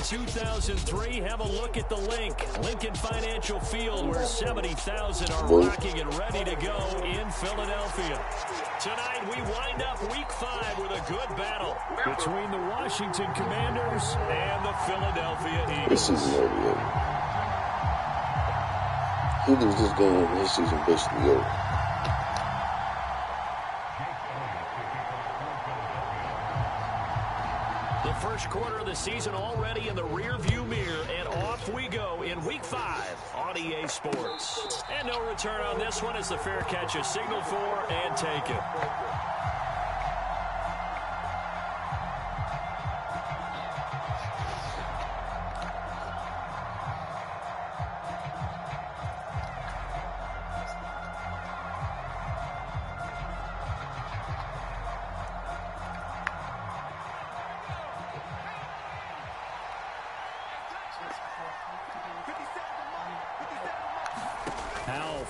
2003, have a look at the link. Lincoln Financial Field, where 70,000 are rocking and ready to go in Philadelphia. Tonight, we wind up Week 5 with a good battle between the Washington Commanders and the Philadelphia Eagles. This season over. He loses this game, his season basically over. The first quarter of the season already in the rear-view mirror, and off we go in Week 5 on EA Sports. And no return on this one as the fair catch is signaled for and taken.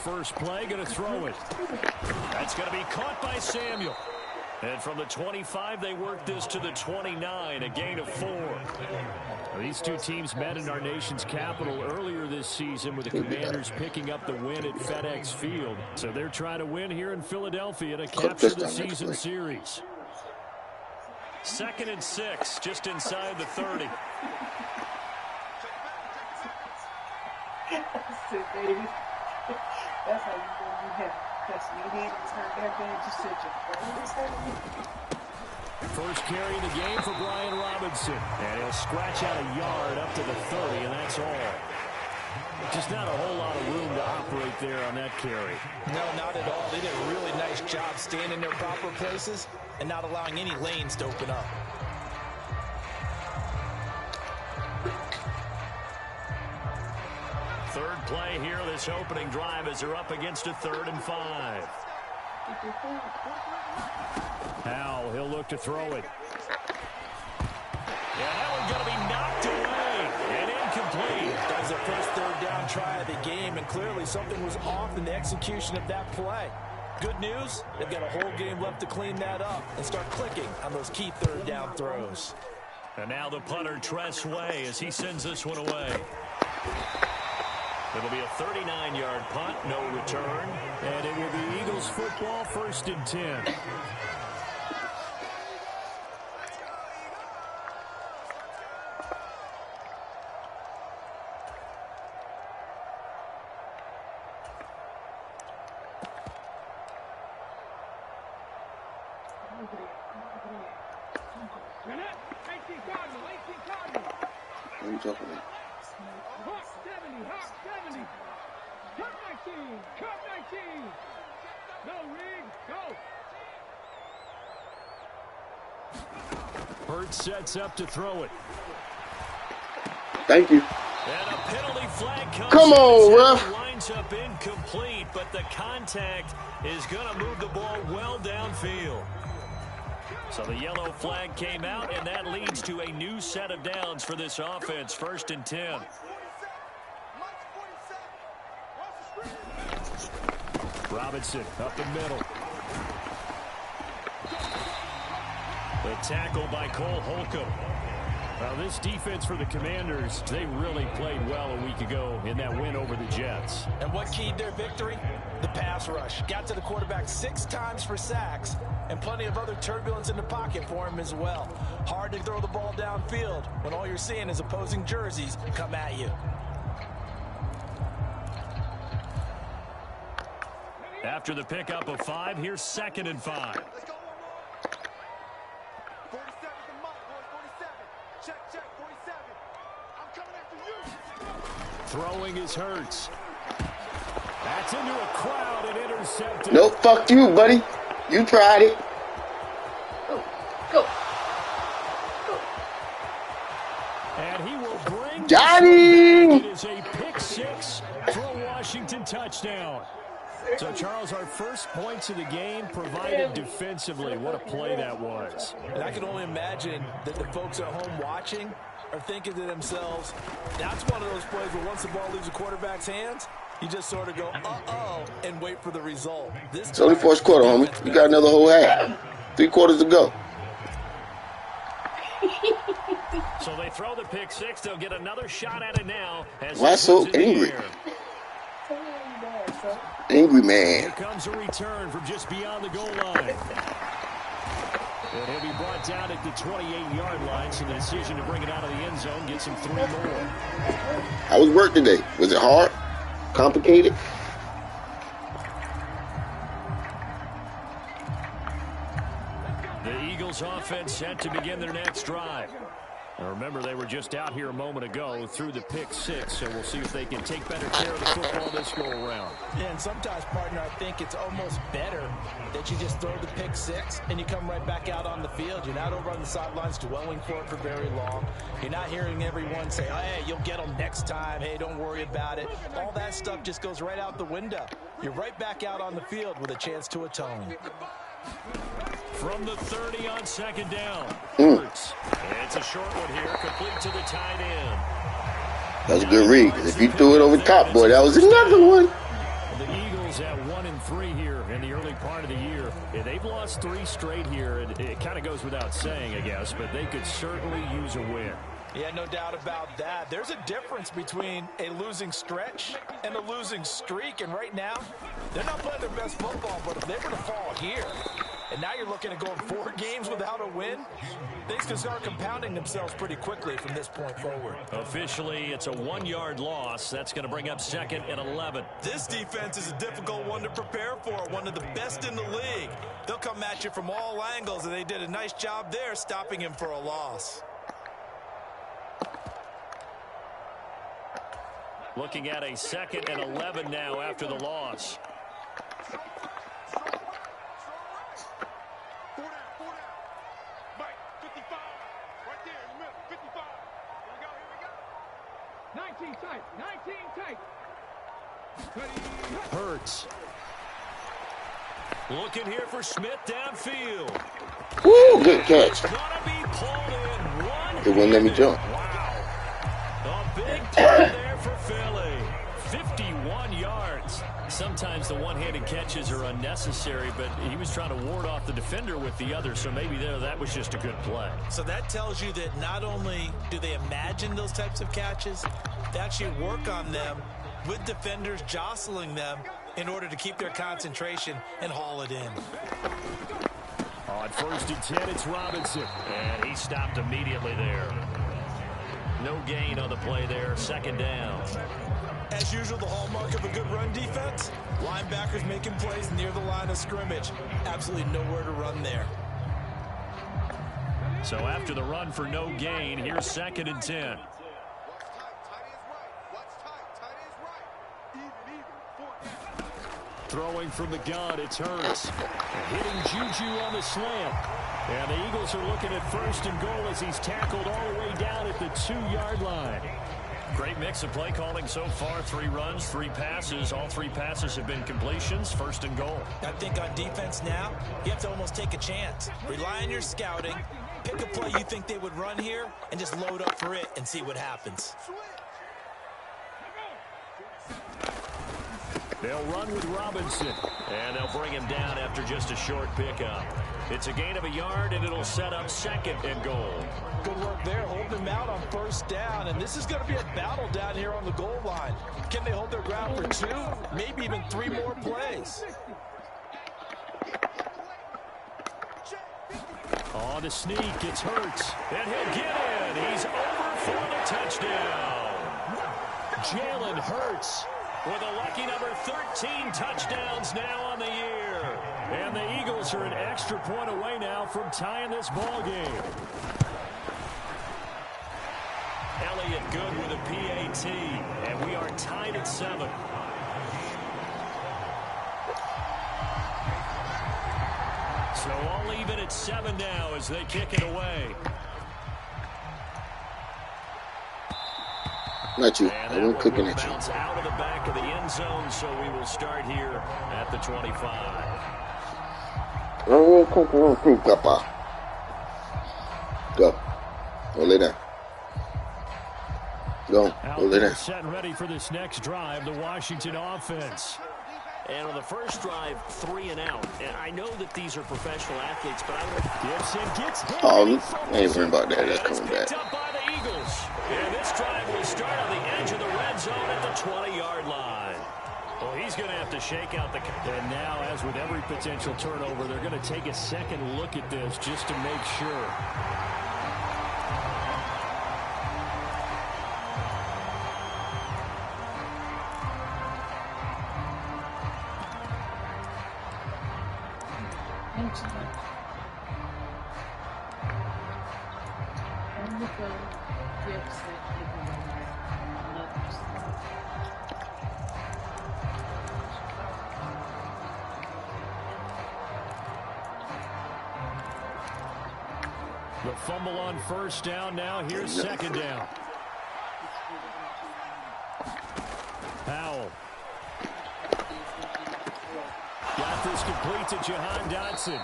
First play, going to throw it. That's going to be caught by Samuel. And from the 25, they work this to the 29, a gain of 4. Now, these two teams met in our nation's capital earlier this season with the Commanders picking up the win at FedEx Field. So they're trying to win here in Philadelphia to capture the season series. 2nd and 6, just inside the 30. That's how you do it. That's me in and turn everything just to First carry of the game for Brian Robinson. And he'll scratch out a yard up to the 30, and that's all. Just not a whole lot of room to operate there on that carry. No, not at all. They did a really nice job staying in their proper places and not allowing any lanes to open up. Third play here, this opening drive as they're up against a 3rd and 5. Howell, he'll look to throw it. Yeah, that one's going to be knocked away and incomplete. That was the first 3rd down try of the game, and clearly something was off in the execution of that play. Good news, they've got a whole game left to clean that up and start clicking on those key 3rd down throws. And now the punter, Tress Way, as he sends this one away. It'll be a 39-yard punt, no return. And it will be Eagles football, 1st and 10. What are you talking about? Hurts sets up to throw it. Thank you. And a penalty flag comes. Come on, ref. Winds up incomplete, but the contact is going to move the ball well downfield. So the yellow flag came out, and that leads to a new set of downs for this offense. 1st and 10. Robinson up the middle. The tackle by Cole Holcomb. Now, this defense for the Commanders, they really played well a week ago in that win over the Jets. And what keyed their victory? The pass rush. Got to the quarterback 6 times for sacks, and plenty of other turbulence in the pocket for him as well. Hard to throw the ball downfield when all you're seeing is opposing jerseys come at you. After the pickup of 5, here's 2nd and 5. Throwing is Hurts. That's into a crowd and intercepted. Nope, fuck you, buddy. You tried it. Go. And he will bring Johnny! It is a pick 6 for a Washington touchdown. So, Charles, our first points of the game provided defensively. What a play that was. And I can only imagine that the folks at home watching are thinking to themselves, that's one of those plays where once the ball leaves the quarterback's hands, you just sort of go, uh-oh, and wait for the result. It's only 1st quarter, homie. You got another whole half. 3 quarters to go. So they throw the pick six. They'll get another shot at it now. Why so angry? Angry man. Here comes a return from just beyond the goal line. And he'll be brought down at the 28-yard line, so the decision to bring it out of the end zone gets him 3 more. How was work today? Was it hard? Complicated? The Eagles offense set to begin their next drive. Now remember, they were just out here a moment ago through the pick six, so we'll see if they can take better care of the football this go-around. Yeah, and sometimes, partner, I think it's almost better that you just throw the pick six and you come right back out on the field. You're not over on the sidelines dwelling for it for very long. You're not hearing everyone say, oh, hey, you'll get them next time. Hey, don't worry about it. All that stuff just goes right out the window. You're right back out on the field with a chance to atone. From the 30 on second down. Hurts. It's a short one here, complete to the tight end. That was a good read. If you threw it over the top, boy, that was another one. The Eagles at 1-3 here in the early part of the year. They've lost 3 straight here. It kind of goes without saying, I guess, but they could certainly use a win. Yeah, no doubt about that. There's a difference between a losing stretch and a losing streak, and right now, they're not playing their best football, but if they were to fall here, and now you're looking at going 4 games without a win, things can start compounding themselves pretty quickly from this point forward. Officially, it's a 1-yard loss. That's going to bring up 2nd and 11. This defense is a difficult one to prepare for, one of the best in the league. They'll come at you from all angles, and they did a nice job there stopping him for a loss. Looking at a 2nd and 11 now after the loss. Hurts. Looking here for Smith downfield. Woo, good catch. Gonna be pulled in. It wouldn't let me jump. Wow. A big play there for Philly. 51 yards. Sometimes the one-handed catches are unnecessary, but he was trying to ward off the defender with the other, so maybe that was just a good play. So that tells you that not only do they imagine those types of catches, they actually work on them with defenders jostling them in order to keep their concentration and haul it in. On 1st and 10, it's Robinson. And he stopped immediately there. No gain on the play there. 2nd down. As usual, the hallmark of a good run defense, linebackers making plays near the line of scrimmage. Absolutely nowhere to run there. So after the run for no gain, here's 2nd and 10. Throwing from the gun, it's Hurts. Hitting Juju on the slant. And the Eagles are looking at 1st and goal as he's tackled all the way down at the 2-yard line. Great mix of play calling so far. 3 runs, 3 passes. All 3 passes have been completions. 1st and goal. I think on defense now, you have to almost take a chance. Rely on your scouting. Pick a play you think they would run here and just load up for it and see what happens. They'll run with Robinson, and they'll bring him down after just a short pickup. It's a gain of a yard, and it'll set up 2nd and goal. Good work there, holding him out on 1st down, and this is going to be a battle down here on the goal line. Can they hold their ground for 2, maybe even 3 more plays? On the sneak, it's Hurts, and he'll get in. He's over for the touchdown. Jalen Hurts with a lucky number 13 touchdowns now on the year. And the Eagles are an extra point away now from tying this ball game. Elliott good with a PAT, and we are tied at 7. So all even at 7 now as they kick it away. Not you. I wasn't clicking at you. Bounce out of the back of the end zone, so we will start here at the 25. Go. Go lay down. Go. Go lay down. Set and ready for this next drive, the Washington offense. And on the first drive, 3 and out. And I know that these are professional athletes, but I would Gibson gets hit. Oh, I ain't worrying about that. That's coming back. Up by the Eagles. And this drive will start on the edge of the red zone at the 20-yard line. Well, he's going to have to shake out the... And now, as with every potential turnover, they're going to take a second look at this just to make sure. The fumble on first down now. Here's second down. Powell. Got this complete to Jahan Dotson.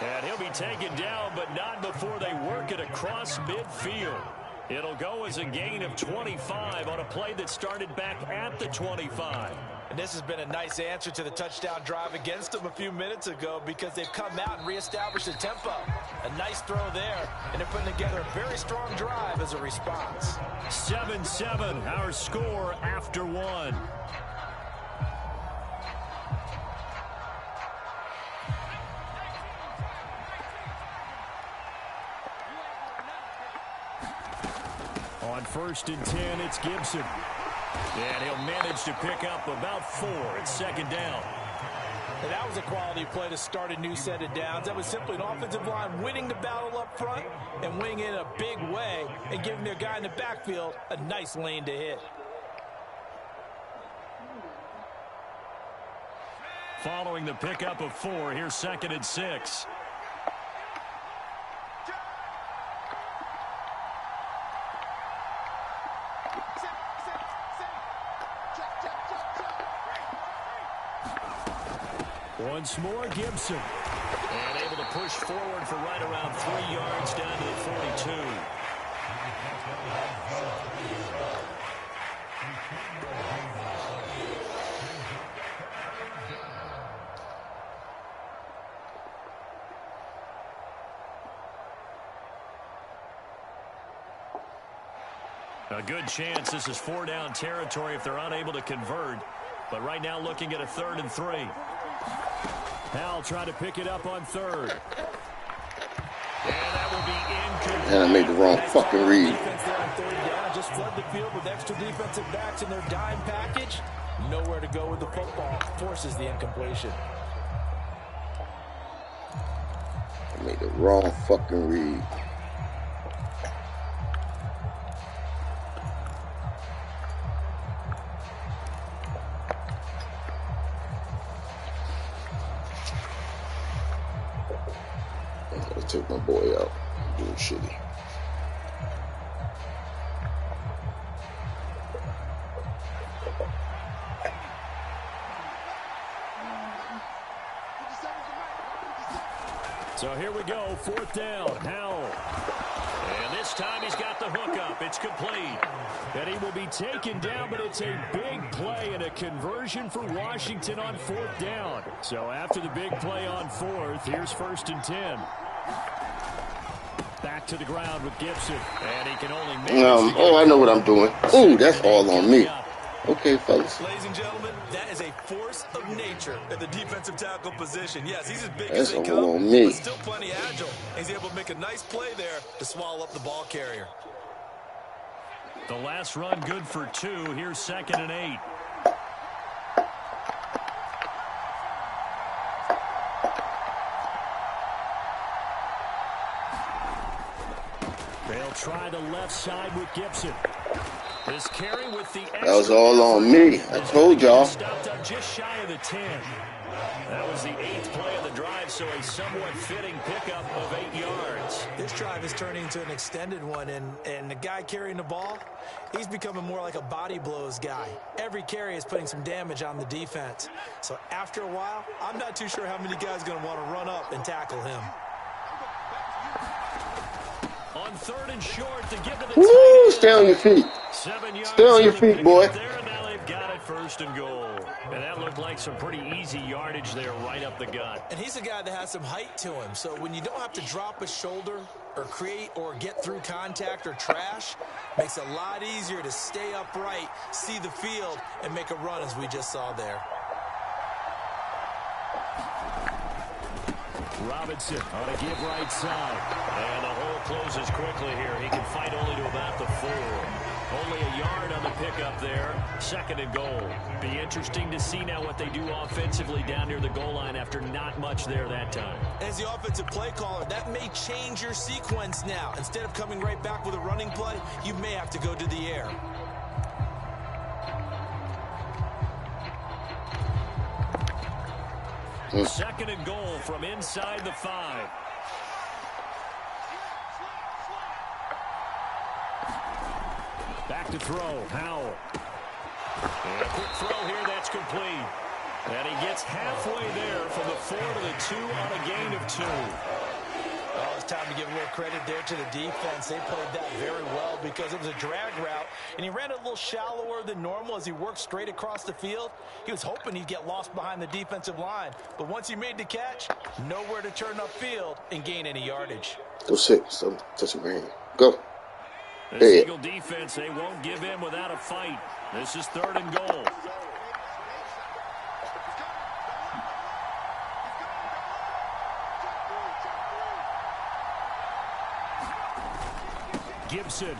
And he'll be taken down, but not before they work it across midfield. It'll go as a gain of 25 on a play that started back at the 25. And this has been a nice answer to the touchdown drive against them a few minutes ago because they've come out and reestablished the tempo. A nice throw there, and they're putting together a very strong drive as a response. 7-7, our score after one. On 1st and 10, it's Gibson. And he'll manage to pick up about 4 at second down. And that was a quality play to start a new set of downs. That was simply an offensive line winning the battle up front and winning it in a big way and giving their guy in the backfield a nice lane to hit. Following the pickup of 4, here's 2nd and 6. Once more, Gibson. And able to push forward for right around 3 yards down to the 42. A good chance this is 4-down territory if they're unable to convert. But right now looking at a 3rd and 3. Powell trying to pick it up on 3rd. And that will be incomplete. And I made the wrong fucking read. Just flood the field with extra defensive backs in their dime package. Nowhere to go with the football. Forces the incompletion. I made the wrong fucking read. Took my boy out. Doing shitty. So here we go, 4th down, Howell. And this time he's got the hook up. It's complete. And he will be taken down, but it's a big play and a conversion for Washington on 4th down. So after the big play on 4th, here's 1st and 10. Back to the ground with Gibson. And he can only make oh, I know what I'm doing. Ooh, that's all on me. Okay, fellas. Ladies and gentlemen, that is a force of nature at the defensive tackle position. Yes, he's as big that's as they come, all on me. but still plenty agile. He's able to make a nice play there to swallow up the ball carrier. The last run good for 2. Here's 2nd and 8. They'll try the left side with Gibson. This carry with the that was all on me. I told y'all. Stopped up just shy of the 10. That was the 8th play of the drive, so a somewhat fitting pickup of 8 yards. This drive is turning into an extended one, and the guy carrying the ball, he's becoming more like a body blows guy. Every carry is putting some damage on the defense. So after a while, I'm not too sure how many guys are going to want to run up and tackle him. On 3rd and short to give to the Woo, stay on your feet. 7 yards. Stay on your feet, boy. There, and now they've got it first and goal. And that looked like some pretty easy yardage there right up the gut. And he's a guy that has some height to him. So when you don't have to drop a shoulder or create or get through contact or trash, makes it a lot easier to stay upright, see the field, and make a run as we just saw there. Robinson on a give right side. And the hole closes quickly here. He can fight only to about the 4. Only a yard on the pickup there. Second and goal. Be interesting to see now what they do offensively down near the goal line after not much there that time. As the offensive play caller, that may change your sequence now. Instead of coming right back with a running play, you may have to go to the air. Second and goal from inside the 5. Back to throw. Howell. And a quick throw here. That's complete. And he gets halfway there from the 4 to the 2 on a gain of 2. Oh, it's time to give a little credit there to the defense. They played that very well because it was a drag route, and he ran a little shallower than normal as he worked straight across the field. He was hoping he'd get lost behind the defensive line, but once he made the catch, nowhere to turn upfield and gain any yardage. Go 6. Touch your hand. Go. This Eagle defense, they won't give in without a fight. This is third and goal. Gibson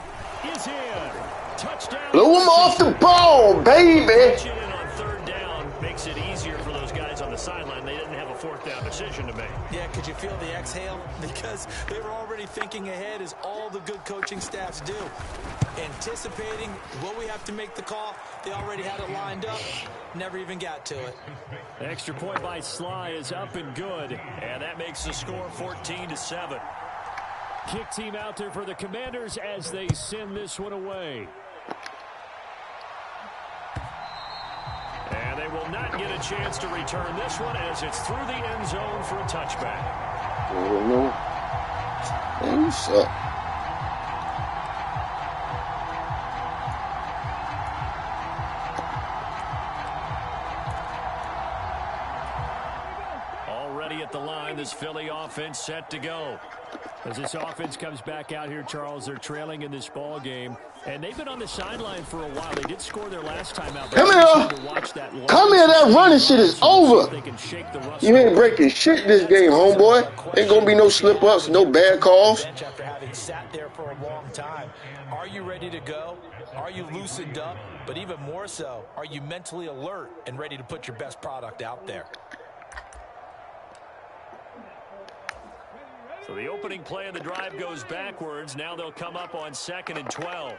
is in. Touchdown. Blew him off the ball, baby. Touching in on third down makes it easier for those guys on the sideline. They didn't have a fourth down decision to make. Yeah, could you feel the exhale? Because they were already thinking ahead, as all the good coaching staffs do. Anticipating, will we have to make the call? They already had it lined up. Never even got to it. Extra point by Sly is up and good. And that makes the score 14-7. Kick team out there for the Commanders as they send this one away. And they will not get a chance to return this one as it's through the end zone for a touchback. Oh, no. Man, you suck. Already at the line, this Philly offense set to go. As this offense comes back out here, Charles, they're trailing in this ball game, and they've been on the sideline for a while. They did score their last time out. Come here. Come here. That running shit is over. You ain't breaking shit this game, homeboy. Ain't gonna be no slip-ups, no bad calls. After having sat there for a long time, are you ready to go? Are you loosened up? But even more so, are you mentally alert and ready to put your best product out there? So the opening play of the drive goes backwards. Now they'll come up on 2nd and 12.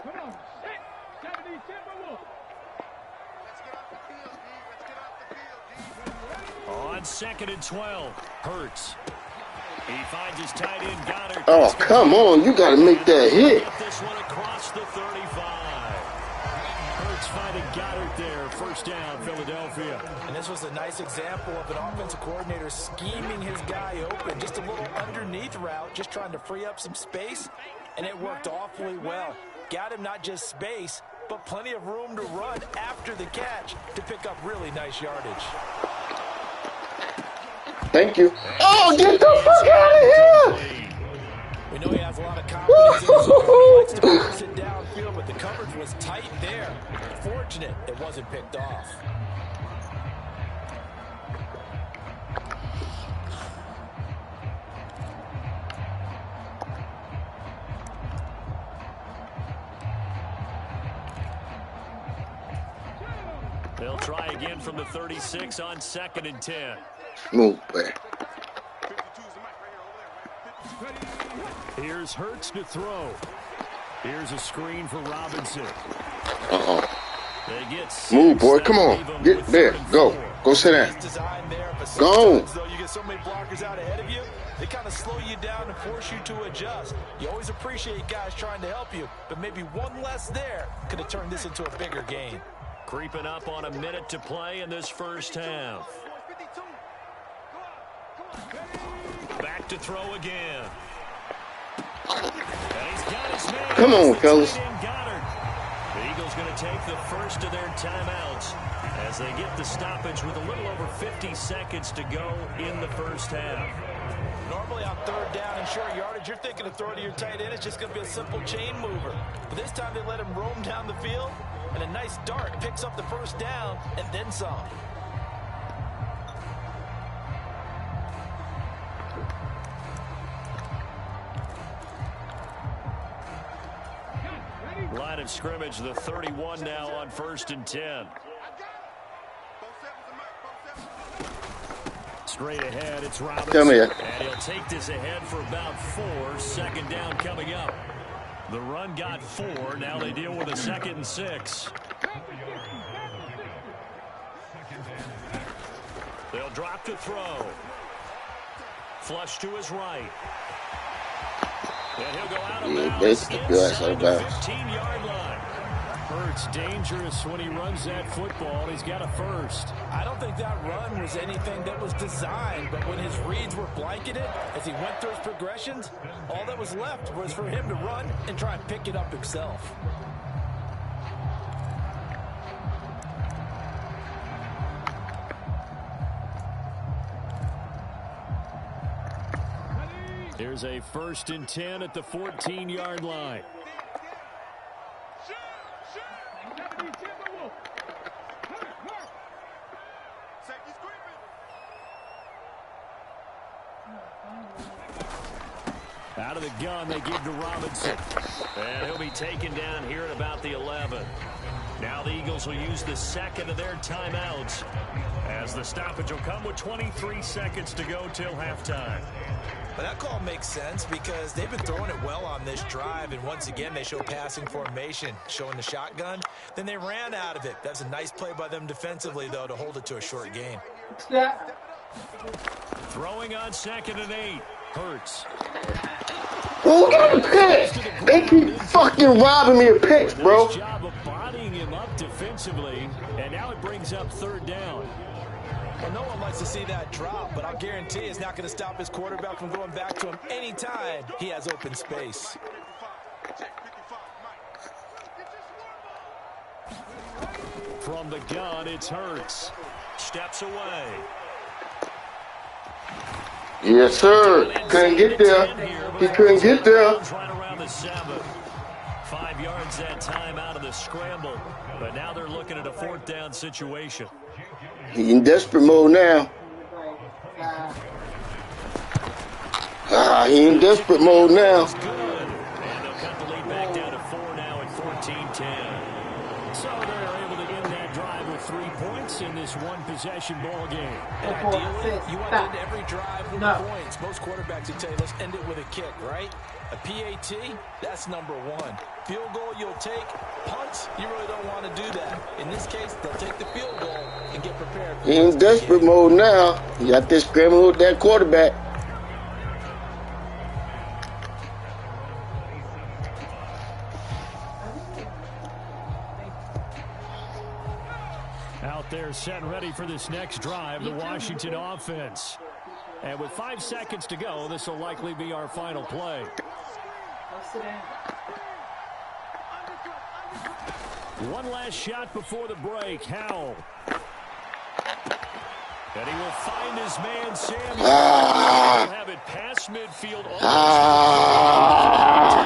Come on. 70 Timberwolves. On 2nd and 12, Hurts. He finds his tight end, Goddard. Oh, come on. You got to make that hit. Get this one across the 35. Hurts finding Goddard there. First down, Philadelphia. And this was a nice example of an offensive coordinator scheming his guy open. Just a little underneath route, just trying to free up some space, and it worked awfully well. Got him not just space, but plenty of room to run after the catch to pick up really nice yardage. Thank you. Oh, get the fuck out of here! We know he has a lot of confidence in his arm. He likes to force it downfield, but the coverage was tight there. Fortunate it wasn't picked off. They'll try again from the 36 on 2nd and 10. Move back. Here's Hurts to throw. Here's a screen for Robinson. Uh-oh. They get Move, boy. Come on. Get there. Go. Go sit down. Design there, but Go. though you get so many blockers out ahead of you, they kind of slow you down and force you to adjust. You always appreciate guys trying to help you, but maybe one less there could have turned this into a bigger game. Creeping up on a minute to play in this first half. Back to throw again. And he's got his man. Come on, fellas. The Eagles going to take the first of their timeouts as they get the stoppage with a little over 50 seconds to go in the first half. Normally on third down and short yardage, you're thinking of throwing to your tight end. It's just going to be a simple chain mover. But this time they let him roam down the field, and a nice dart picks up the first down and then some. Line of scrimmage, the 31 now on 1st and 10. Straight ahead, it's Robinson. Come here. And he'll take this ahead for about 4. 2nd down coming up. The run got 4. Now they deal with a 2nd and 6. They'll drop to throw. Flush to his right. And he'll go out of bounds inside the 15-yard line. Hurts dangerous when he runs that football. He's got a first. I don't think that run was anything that was designed, but when his reads were blanketed, as he went through his progressions, all that was left was for him to run and try and pick it up himself. Here's a 1st and 10 at the 14-yard line. Out of the gun, they give to Robinson. And he'll be taken down here at about the 11. Now the Eagles will use the 2nd of their timeouts as the stoppage will come with 23 seconds to go till halftime. But that call makes sense because they've been throwing it well on this drive, and once again they show passing formation, showing the shotgun. Then they ran out of it. That's a nice play by them defensively, though, to hold it to a short gain. Throwing on 2nd and 8. Hurts. Oh, get a pick! They keep fucking robbing me of picks, bro. Nice job of bodying him up defensively, and now it brings up 3rd down. Well, no one likes to see that drop, but I'll guarantee it's not going to stop his quarterback from going back to him anytime he has open space. From the gun, it's Hurts. Steps away. Yes, sir. Couldn't get there. He couldn't get there. Right around the 7. 5 yards that time out of the scramble. But now they're looking at a 4th down situation. He in desperate mode now. He in desperate mode now. Good. And they'll cut the lead back down to 4 now at 14-10. So they're able to end that drive with 3 points in this one-possession ball game. And ideally, you want to end every drive with points. Most quarterbacks would tell you, let's end it with a kick, right? A PAT, that's number 1. Field goal you'll take. Punts, you really don't want to do that. In this case, they'll take the field goal and get prepared. He in desperate mode now. He got this scrambling with that quarterback. Out there set and ready for this next drive, the Washington offense. And with 5 seconds to go, this will likely be our final play. One last shot before the break. Howell. And he will find his man, Samuel. He'll have it past midfield.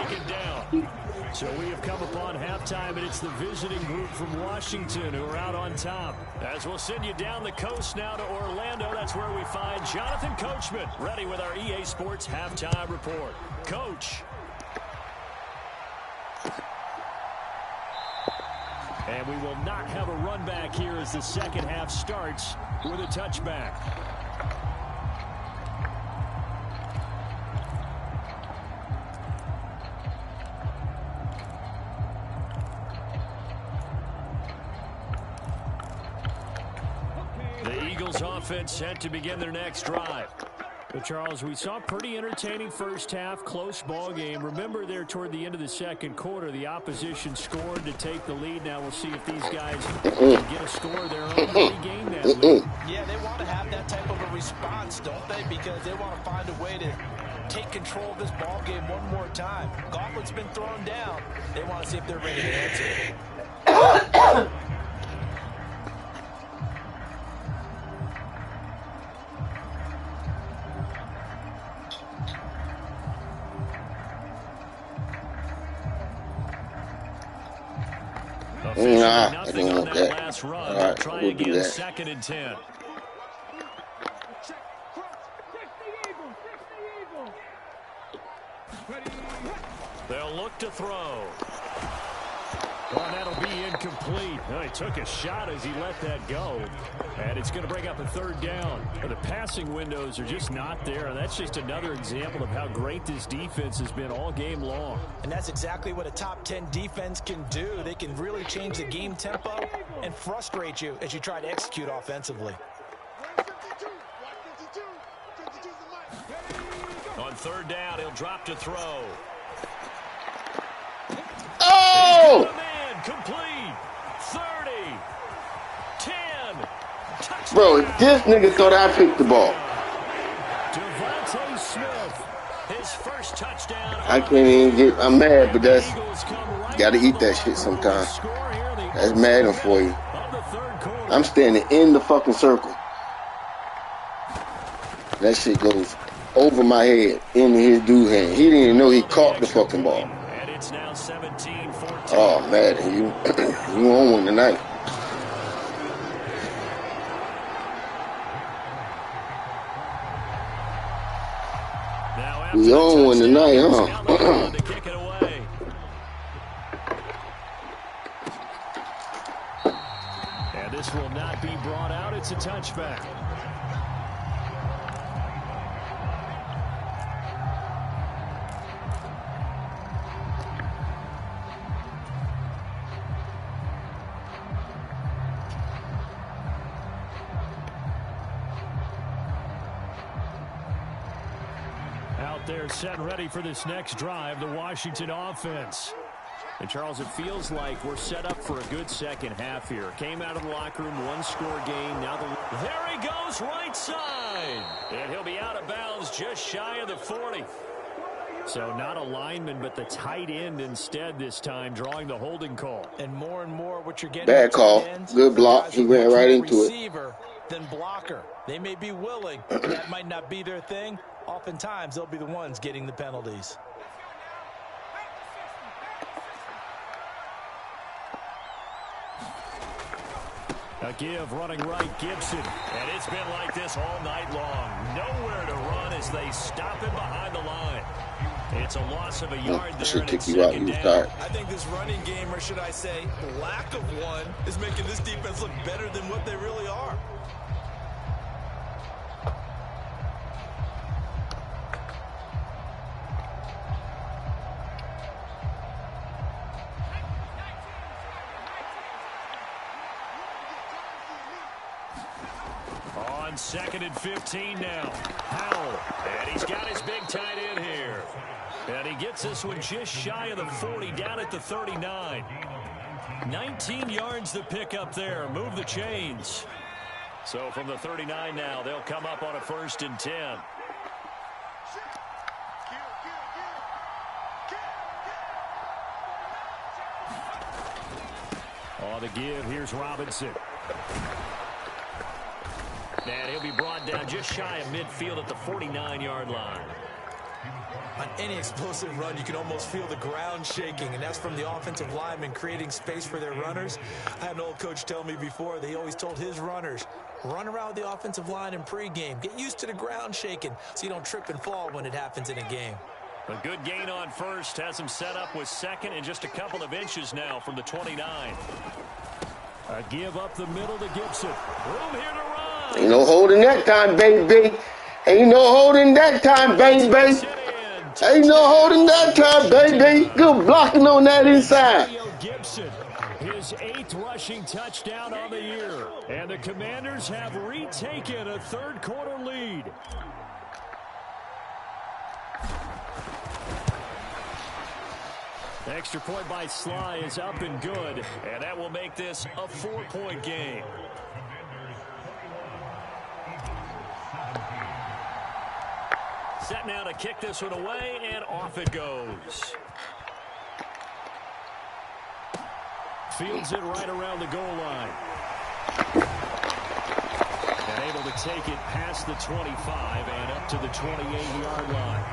Taken down. So we have come upon halftime, and it's the visiting group from Washington who are out on top. As we'll send you down the coast now to Orlando, that's where we find Jonathan Coachman, ready with our EA Sports halftime report. Coach. And we will not have a run back here as the second half starts with a touchback. The Eagles offense set to begin their next drive. But Charles, we saw a pretty entertaining first half, close ball game. Remember there toward the end of the second quarter, the opposition scored to take the lead. Now we'll see if these guys can get a score of their own to regain that lead. Yeah, they want to have that type of a response, don't they? Because they want to find a way to take control of this ball game one more time. Gauntlet's been thrown down. They want to see if they're ready to answer. Nah, I don't want that. All right, we'll do that. 2nd and 10. They'll look to throw. Oh, that'll be incomplete. Oh, he took a shot as he let that go. And it's going to bring up a 3rd down. The passing windows are just not there. That's just another example of how great this defense has been all game long. And that's exactly what a top 10 defense can do. They can really change the game tempo and frustrate you as you try to execute offensively. On 3rd down, he'll drop to throw. Oh! Complete. 30. 10. Touchdown. Bro, this nigga thought I picked the ball. Devontae Smith, his first touchdown. I can't even get. I'm mad, but that's gotta eat that shit sometime. That's Madden for you. I'm standing in the fucking circle. That shit goes over my head into his dude hand. He didn't even know he caught the fucking ball. And it's now 17-14. Oh, Madden, you on one tonight. We on one tonight, huh? To kick it away. And this will not be brought out. It's a touchback. They're set and ready for this next drive, the Washington offense. And, Charles, it feels like we're set up for a good second half here. Came out of the locker room, one-score game. Now there he goes, right side. And he'll be out of bounds just shy of the 40. So not a lineman, but the tight end instead this time, drawing the holding call. And more what you're getting. Bad call. Good block. He ran right into it. Then blocker. They may be willing, but that might not be their thing. Oftentimes, they'll be the ones getting the penalties. A give running right, Gibson. And it's been like this all night long. Nowhere to run as they stop him behind the line. It's a loss of a yard there, and it's second down. I think this running game, or should I say lack of one, is making this defense look better than what they really are. On 2nd and 15 now. Howell. And he's got his big tight end here. And he gets this one just shy of the 40, down at the 39. 19 yards to pick up there. Move the chains. So from the 39 now, they'll come up on a 1st and 10. On the give, here's Robinson. And he'll be brought down just shy of midfield at the 49-yard line. On any explosive run, you can almost feel the ground shaking, and that's from the offensive linemen creating space for their runners. I had an old coach tell me before, they always told his runners, run around the offensive line in pregame. Get used to the ground shaking so you don't trip and fall when it happens in a game. A good gain on 1st, has him set up with 2nd and just a couple of inches now from the 29. A give up the middle to Gibson. Room here to run. Ain't no holding that time, baby. Ain't no holding that time, baby. Ain't no holding that time, baby. Good blocking on that inside. Gibson, his his 8th rushing touchdown on the year. And the Commanders have retaken a third-quarter lead. Extra point by Sly is up and good, and that will make this a 4-point game. Set now to kick this one away, and off it goes. Fields it right around the goal line. And able to take it past the 25 and up to the 28-yard line.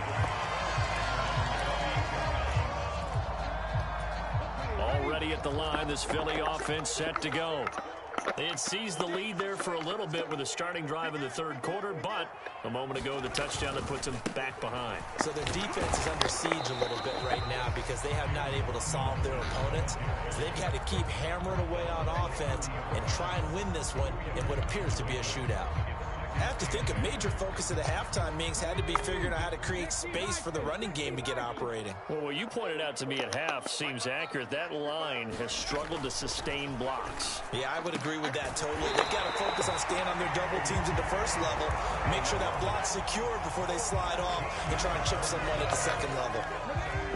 Already at the line, this Philly offense set to go. They had seized the lead there for a little bit with a starting drive in the third quarter, but a moment ago, the touchdown that puts them back behind. So their defense is under siege a little bit right now because they have not able to solve their opponents. So they've got to keep hammering away on offense and try and win this one in what appears to be a shootout. I have to think a major focus of the halftime meetings had to be figuring out how to create space for the running game to get operating. Well, what you pointed out to me at half seems accurate. That line has struggled to sustain blocks. Yeah, I would agree with that totally. They've got to focus on staying on their double teams at the first level, make sure that block's secure before they slide off and try and chip someone at the second level.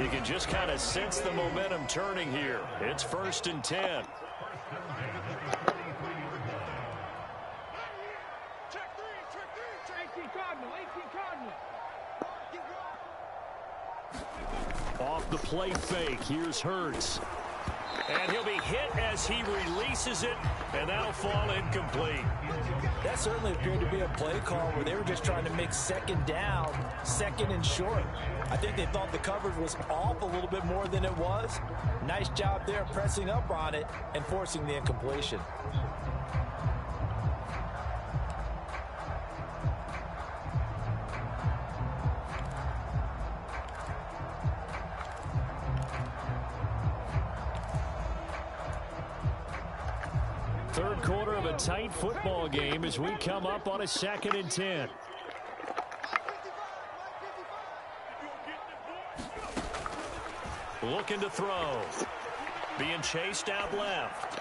You can just kind of sense the momentum turning here. It's 1st and 10. Off the play fake, here's Hurts. And he'll be hit as he releases it, and that'll fall incomplete. That certainly appeared to be a play call where they were just trying to make second down, second and short. I think they thought the coverage was off a little bit more than it was. Nice job there pressing up on it and forcing the incompletion. Third quarter of a tight football game as we come up on a 2nd and 10. Looking to throw. Being chased out left.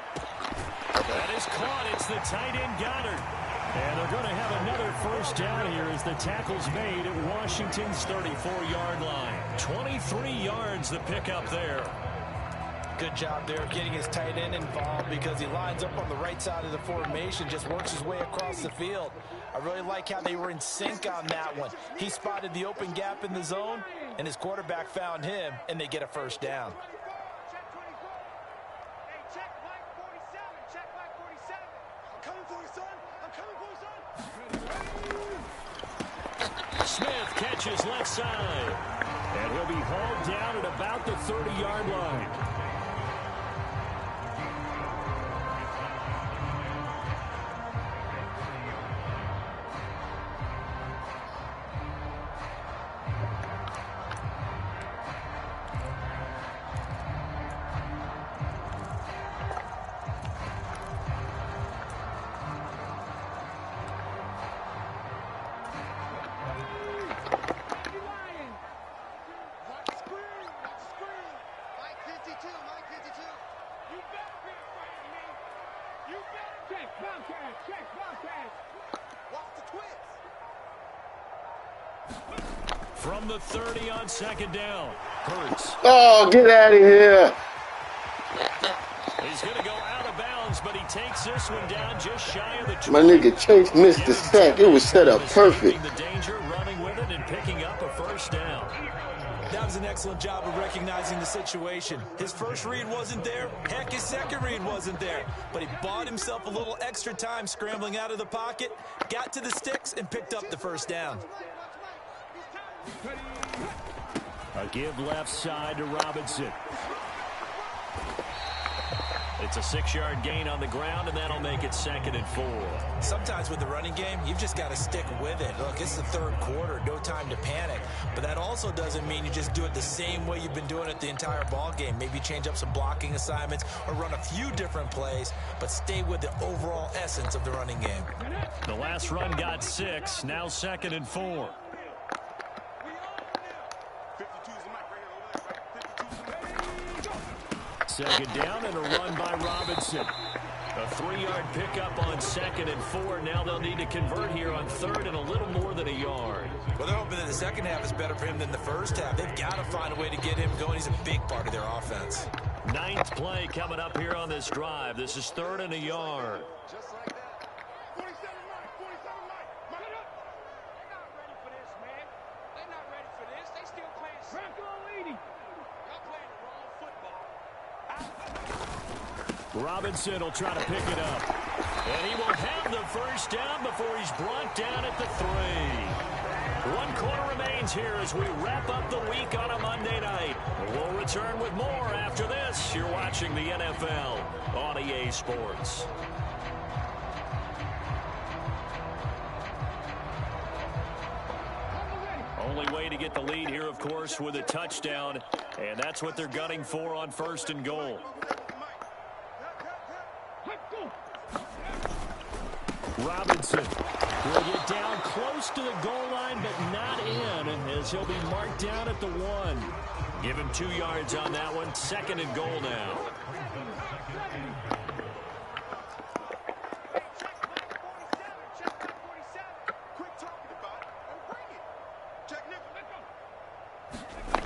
That is caught. It's the tight end Goddard. And they're going to have another first down here as the tackle's made at Washington's 34-yard line. 23 yards the pickup there. Good job there getting his tight end involved because he lines up on the right side of the formation, just works his way across the field. I really like how they were in sync on that one. He spotted the open gap in the zone, and his quarterback found him, and they get a first down. Smith catches left side, and he'll be hauled down at about the 30-yard line. From the 30 on 2nd down. Hurts. Oh, get out of here. He's going to go out of bounds, but he takes this one down just shy of the 20. My nigga Chase missed the sack. It was set up perfect. The danger, running with it, and picking up a first down. That was an excellent job of recognizing the situation. His first read wasn't there. Heck, his second read wasn't there. But he bought himself a little extra time scrambling out of the pocket, got to the sticks, and picked up the first down. A give left side to Robinson. It's a 6-yard gain on the ground, and that'll make it 2nd and 4. Sometimes with the running game, you've just got to stick with it. Look, it's the third quarter, no time to panic. But that also doesn't mean you just do it the same way you've been doing it the entire ball game. Maybe change up some blocking assignments or run a few different plays, but stay with the overall essence of the running game. The last run got 6, now 2nd and 4. second down and a run by Robinson. A 3-yard pickup on 2nd and 4. Now they'll need to convert here on 3rd and a little more than a yard. Well, they're hoping that the second half is better for him than the first half. They've got to find a way to get him going. He's a big part of their offense. 9th play coming up here on this drive. This is 3rd and a yard. Just like that. 47 Mike. 47 Mike. They're not ready for this, man. They're not ready for this. They still playing Franco leading. Y'all playing the wrong football. Robinson will try to pick it up. And he will have the first down before he's brought down at the 3. 1 quarter remains here as we wrap up the week on a Monday night. We'll return with more after this. You're watching the NFL on EA Sports. Only way to get the lead here, of course, with a touchdown. And that's what they're gunning for on 1st and goal. Robinson will get down close to the goal line, but not in, as he'll be marked down at the 1. Give him 2 yards on that one. 2nd and goal now.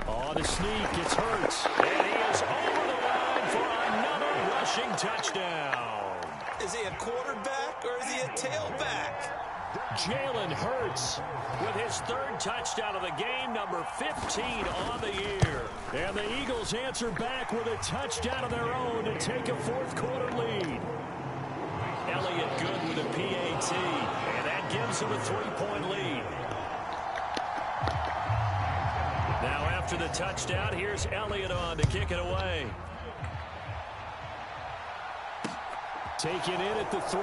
On the sneak, it's Hurts, and he is over the line for another rushing touchdown. Is he a quarterback or is he a tailback? Jalen Hurts with his 3rd touchdown of the game, number 15 on the year. And the Eagles answer back with a touchdown of their own to take a 4th quarter lead. Elliott good with a PAT, and that gives him a 3-point lead. Now after the touchdown, here's Elliott on to kick it away. Taken in at the 3.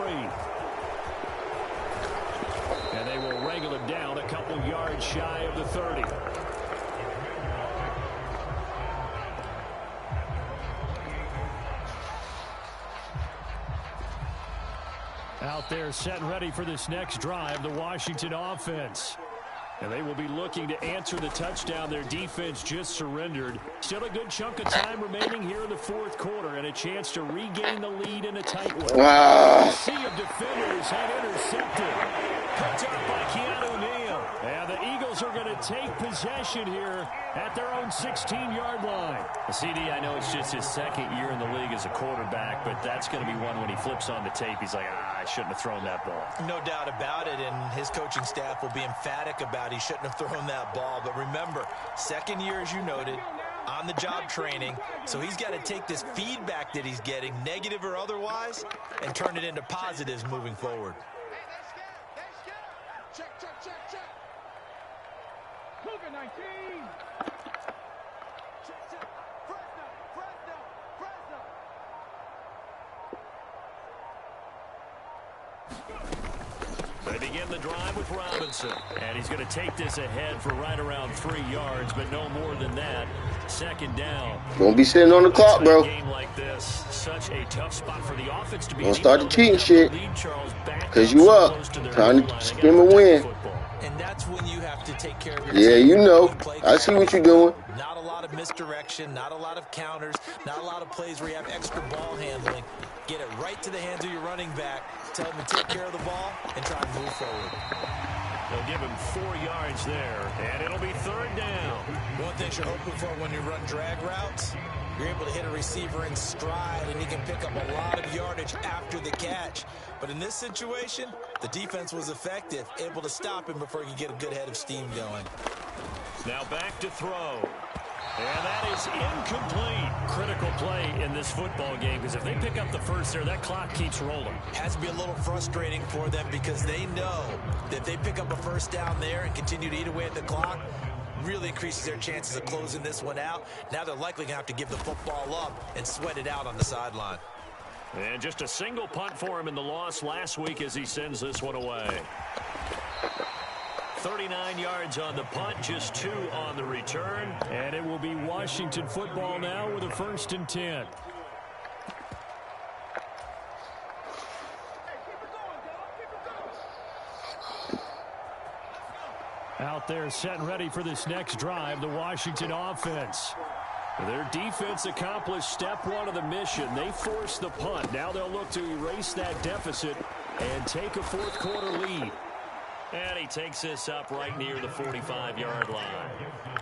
And they will wrangle him down a couple yards shy of the 30. Out there set and ready for this next drive, the Washington offense. And they will be looking to answer the touchdown their defense just surrendered. Still a good chunk of time remaining here in the 4th quarter and a chance to regain the lead in a tight way. A sea of defenders had intercepted. Picked up by Keanu Neal. And the Eagles are going to take possession here at their own 16-yard line. CD, I know it's just his 2nd year in the league as a quarterback, but that's going to be one when he flips on the tape, he's like, I shouldn't have thrown that ball. No doubt about it, and his coaching staff will be emphatic about he shouldn't have thrown that ball. But remember, 2nd year, as you noted, on-the-job training, so he's got to take this feedback that he's getting, negative or otherwise, and turn it into positives moving forward. Check. Cougar 19. Check. Fresno. They begin the drive with Robinson. And he's going to take this ahead for right around 3 yards, but no more than that. 2nd down. Don't be sitting on the clock, bro. A game like this, such a tough spot for the offense to be. Don't start the cheating shit. Because you up. Trying to scream a win. And that's when you have to take care of your Yeah, team. you know. I see what you're doing. Not a lot of misdirection, not a lot of counters, not a lot of plays where you have extra ball handling. Get it right to the hands of your running back. Tell him to take care of the ball and try and move forward. They'll give him 4 yards there, and it'll be 3rd down. One thing you're hoping for when you run drag routes, you're able to hit a receiver in stride, and he can pick up a lot of yardage after the catch. But in this situation, the defense was effective, able to stop him before he could get a good head of steam going. Now back to throw. And that is incomplete. Critical play in this football game, because if they pick up the first there, that clock keeps rolling. Has to be a little frustrating for them because they know that if they pick up a first down there and continue to eat away at the clock, really increases their chances of closing this one out. Now they're likely going to have to give the football up and sweat it out on the sideline. And just a single punt for him in the loss last week as he sends this one away. 39 yards on the punt, just 2 on the return. And it will be Washington football now with a 1st and 10. Out there set and ready for this next drive, the Washington offense. Their defense accomplished step one of the mission. They forced the punt. Now they'll look to erase that deficit and take a fourth quarter lead. And he takes this up right near the 45-yard line.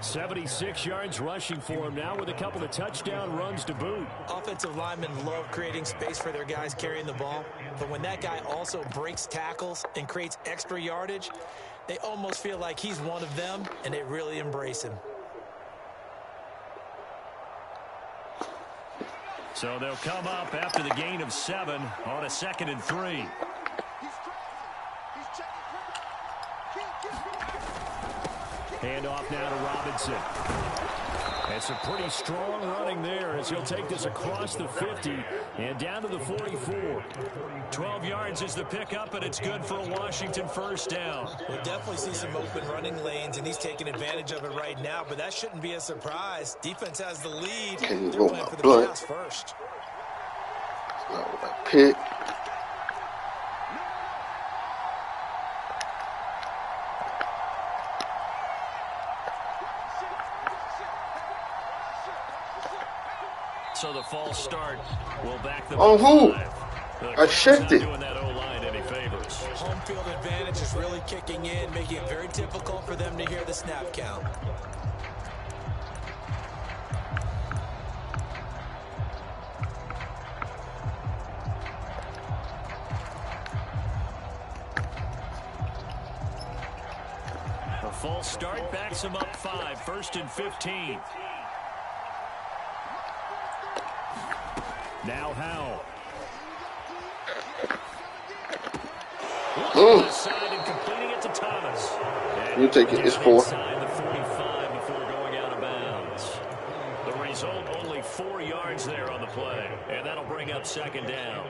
76 yards rushing for him now with a couple of touchdown runs to boot. Offensive linemen love creating space for their guys carrying the ball. But when that guy also breaks tackles and creates extra yardage, they almost feel like he's one of them, and they really embrace him. So they'll come up after the gain of 7 on a 2nd and 3. Handoff now to Robinson. It's a pretty strong running there as he'll take this across the 50 and down to the 44. 12 yards is the pickup, and it's good for a Washington first down. We'll definitely see some open running lanes, and he's taking advantage of it right now, but that shouldn't be a surprise. Defense has the lead. They're playing for the pass first. Pick. So the false start will back them on who? I shifted. Doing that O-line any favors. Home field advantage is really kicking in, making it very difficult for them to hear the snap count. A false start backs them up 5, 1st and 15. Now Howell. Side and completing it to Thomas. You take it. It's 4. Inside the 45 before going out of bounds. The result, only 4 yards there on the play. And that'll bring up 2nd down.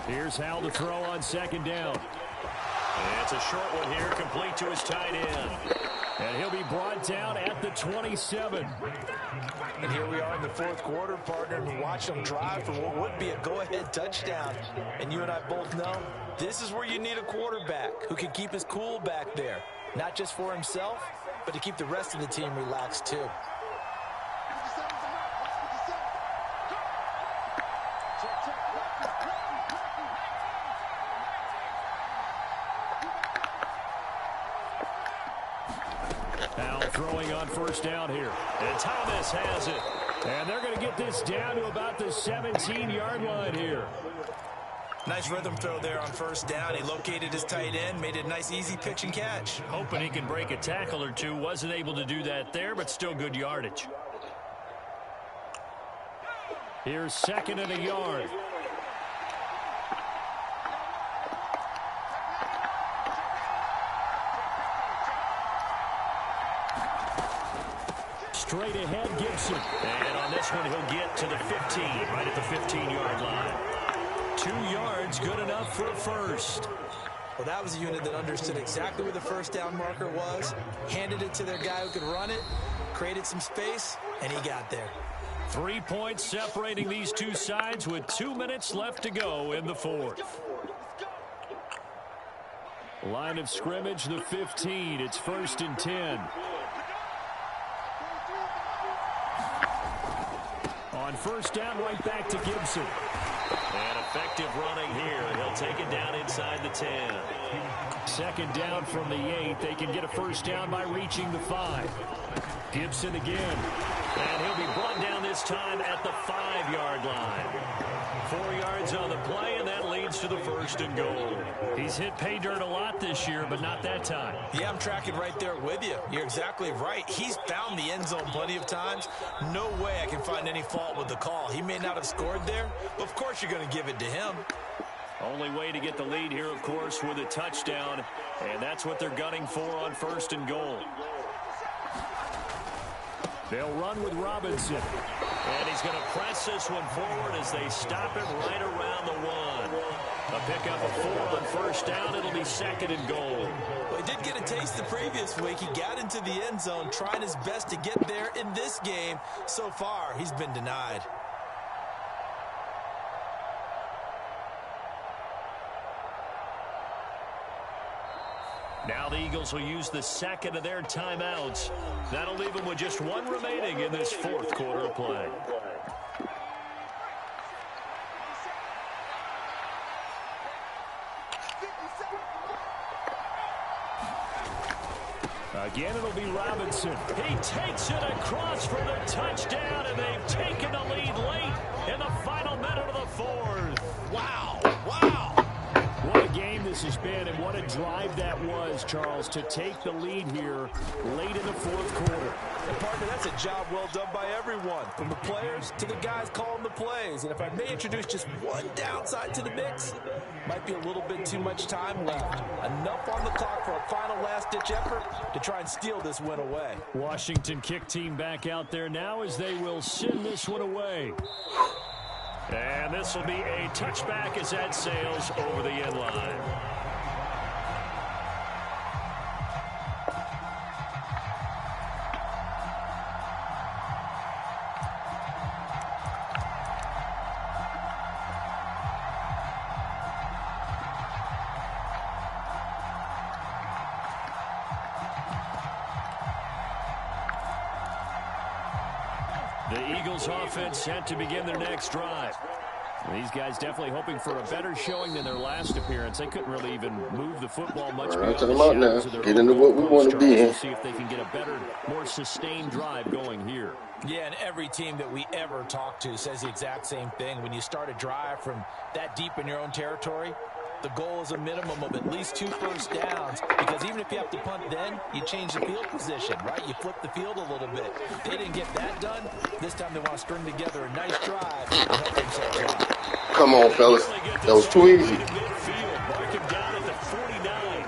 Here's Howell to throw on 2nd down. And it's a short one here, complete to his tight end. And he'll be brought down at the 27. And here we are in the 4th quarter, partner, and watch them drive for what would be a go-ahead touchdown. And you and I both know this is where you need a quarterback who can keep his cool back there. Not just for himself, but to keep the rest of the team relaxed too. Throwing on 1st down here. And Thomas has it. And they're going to get this down to about the 17-yard line here. Nice rhythm throw there on 1st down. He located his tight end, made it a nice, easy pitch and catch. Hoping he can break a tackle or two. Wasn't able to do that there, but still good yardage. Here's 2nd and a yard. Straight ahead, Gibson. And on this one, he'll get to the 15, right at the 15-yard line. 2 yards, good enough for a first. Well, that was a unit that understood exactly where the 1st down marker was, handed it to their guy who could run it, created some space, and he got there. 3 points separating these two sides with 2 minutes left to go in the 4th. Line of scrimmage, the 15. It's 1st and 10. On 1st down, right back to Gibson. And effective running here. He'll take it down inside the 10. 2nd down from the 8. They can get a 1st down by reaching the 5. Gibson again. And he'll be brought down this time at the 5-yard line. 4 yards on the play, and that leads to the 1st and goal. He's hit pay dirt a lot this year, but not that time. Yeah, I'm tracking right there with you. You're exactly right. He's found the end zone plenty of times. No way I can find any fault with the call. He may not have scored there, but of course you're going to give it to him. Only way to get the lead here, of course, with a touchdown, and that's what they're gunning for on 1st and goal. They'll run with Robinson. And he's going to press this one forward as they stop him right around the 1. A pickup of 4 on first down. It'll be 2nd and goal. Well, he did get a taste the previous week. He got into the end zone, trying his best to get there in this game. So far, he's been denied. Now the Eagles will use the 2nd of their timeouts. That'll leave them with just 1 remaining in this 4th quarter of play. Again, it'll be Robinson. He takes it across for the touchdown, and they've taken the lead late in the final minute of the 4th. Wow, wow. What a game this has been, and what a drive that was, Charles, to take the lead here late in the 4th quarter. And partner, that's a job well done by everyone, from the players to the guys calling the plays. And if I may introduce just one downside to the mix, might be a little bit too much time left. Enough on the clock for a final last-ditch effort to try and steal this win away. Washington kick team back out there now as they will send this one away. And this will be a touchback as that sails over the end line. The Eagles offense set to begin their next drive. These guys definitely hoping for a better showing than their last appearance. They couldn't really even move the football much. Right, talking about now. Get into what we want to be in. See if they can get a better, more sustained drive going here. Yeah, and every team that we ever talk to says the exact same thing. When you start a drive from that deep in your own territory, the goal is a minimum of at least 2 first downs, because even if you have to punt then, you change the field position, right? You flip the field a little bit. They didn't get that done. This time they want to string together a nice drive and help themselves out. Come on, fellas. That was too easy. Mark him down at the 49.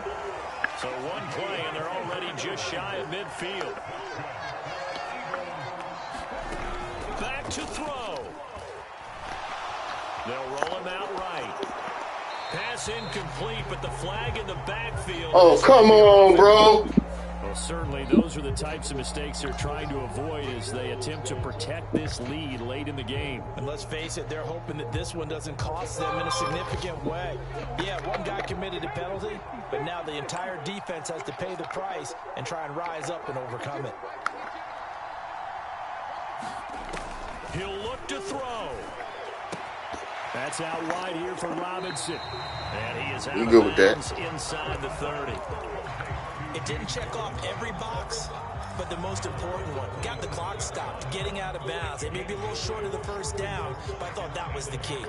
So one play, and they're already just shy of midfield. Back to throw. They'll roll him out right. Pass incomplete, but the flag in the backfield. Oh, come on, bro. Well, certainly those are the types of mistakes they're trying to avoid as they attempt to protect this lead late in the game. And let's face it, they're hoping that this one doesn't cost them in a significant way. Yeah, one guy committed a penalty, but now the entire defense has to pay the price and try and rise up and overcome it. He'll look to throw. That's out wide here for Robinson. And he is out of bounds inside the 30. It didn't check off every box, but the most important one. Got the clock stopped, getting out of bounds. It may be a little short of the first down, but I thought that was the key.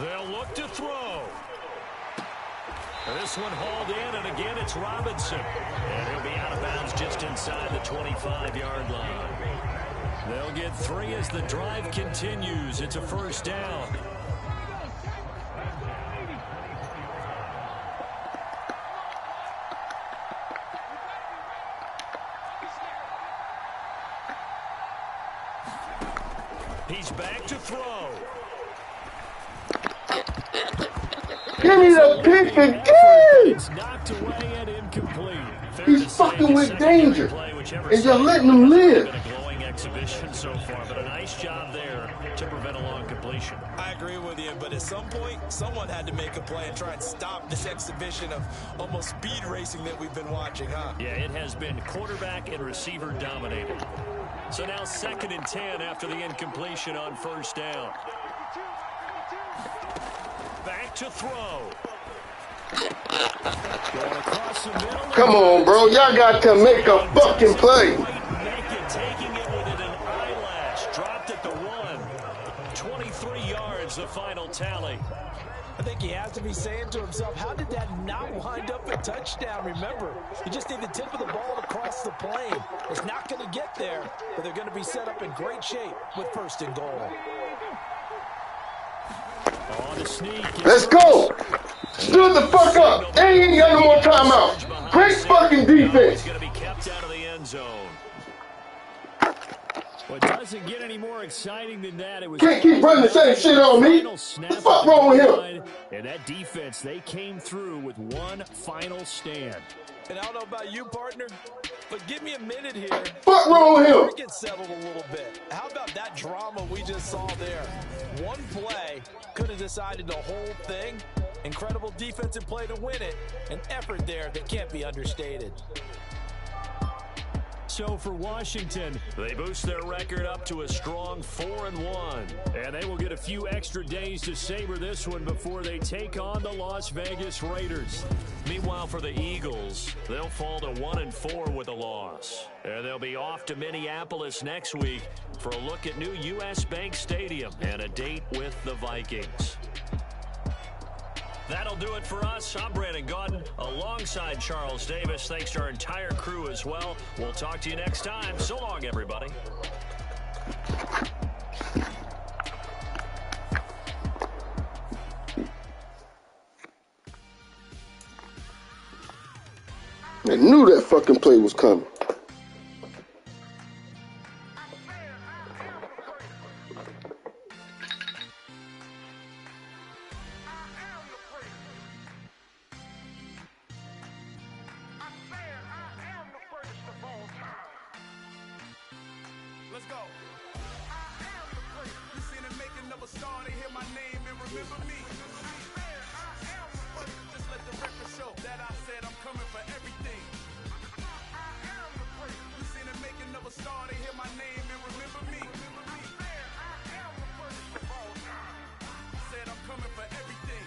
They'll look to throw. This one hauled in, and again it's Robinson. And he'll be out of bounds just inside the 25-yard line. They'll get 3 as the drive continues. It's a first down. He's back to throw. Give me the pick again! It's knocked away and incomplete. He's fucking with danger, and you're letting him live. Been a glowing exhibition so far, but a nice job there to prevent a long completion. I agree with you, but at some point, someone had to make a play and try and stop this exhibition of almost speed racing that we've been watching, huh? Yeah, it has been quarterback and receiver dominated. So now 2nd and 10 after the incompletion on first down. Back to throw. Going across the middle. Come on, bro. Y'all got to make a fucking play. Taking it within an eyelash. Dropped at the 1. 33 yards, the final tally. I think he has to be saying to himself, how did that not wind up a touchdown? Remember, you just need the tip of the ball to cross the plane. It's not going to get there, but they're going to be set up in great shape with 1st and goal. On the sneak. Let's go. Stood the fuck up. They ain't got no more timeout. Great fucking defense. Going to be kept out of the end zone. Well, it doesn't get any more exciting than that. It was Can't keep running the same shit on me. What the fuck wrong with him? And that defense, they came through with one final stand. And I don't know about you, partner, but give me a minute here. Fuck wrong with him? Get settled a little bit. How about that drama we just saw there? One play could have decided the whole thing. Incredible defensive play to win it. An effort there that can't be understated. So for Washington, they boost their record up to a strong 4-1. And they will get a few extra days to savor this one before they take on the Las Vegas Raiders. Meanwhile, for the Eagles, they'll fall to 1-4 with a loss. And they'll be off to Minneapolis next week for a look at new U.S. Bank Stadium and a date with the Vikings. That'll do it for us. I'm Brandon Gaudin alongside Charles Davis. Thanks to our entire crew as well. We'll talk to you next time. So long, everybody. I knew that fucking play was coming. Let's go. I am the great. You seen the making of a star, they hear my name and remember me. I am the great. Just let the record show that I said I'm coming for everything. I am the great. You seen the making of a star, they hear my name and remember me. I am the greatest of all time. Said I'm coming for everything.